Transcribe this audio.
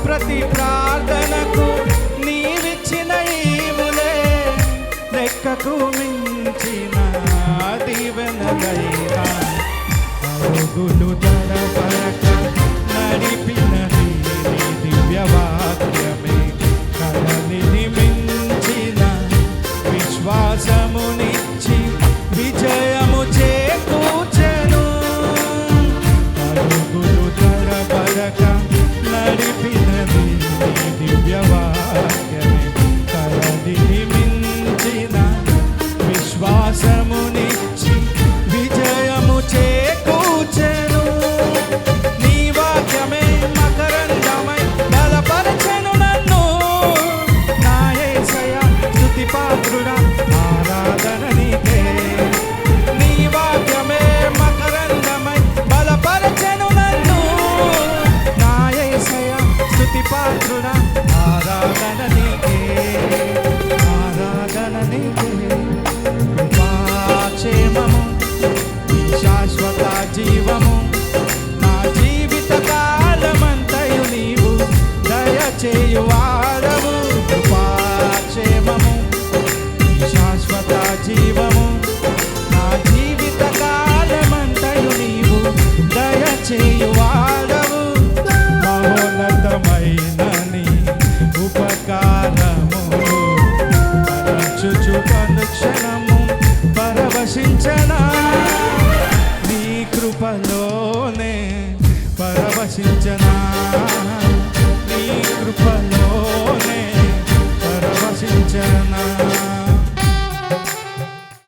ప్రతి ప్రార్థనకు నీవిచ్చిన ఈవులే లెక్కకు మించిన దీవెనలైనా అరుగులు తడబడక నడిపినది నీ దివ్యవాక్యమే కలనిని మించిన విశ్వాసమునిచ్చి విజయము చేకూర్చెను అరుగులు తడబడక నడిపినది నీ దివ్యవాక్యమే కలనిని మించిన విశ్వాసమునిచ్చి విజయము చేకూర్చెను నీ వాక్యమే మకరందమై బలపరచెను నన్ను నా యేసయ్యా స్తుతి పాత్రుడా ఆరాధన నీకే నీ వాక్యమే మకరందమై బలపరచెను నన్ను నా యేసయ్యా స్తుతి పాత్రుడా ఆరాధన నీకే ఆరాధన నీకే క్షేమము శాశ్వత జీవము నా జీవిత కాలమంతయు నీవు దయచేయువాడవు కృపాక్షేమము శాశ్వత జీవము నా జీవిత కాలమంతయు నీవు దయచేయువాడవు మహోన్నతమైన నీ ఉపకారము పరచుచు అనుక్షణము పరవశించనా నీ కృపలోనే పరవశించనా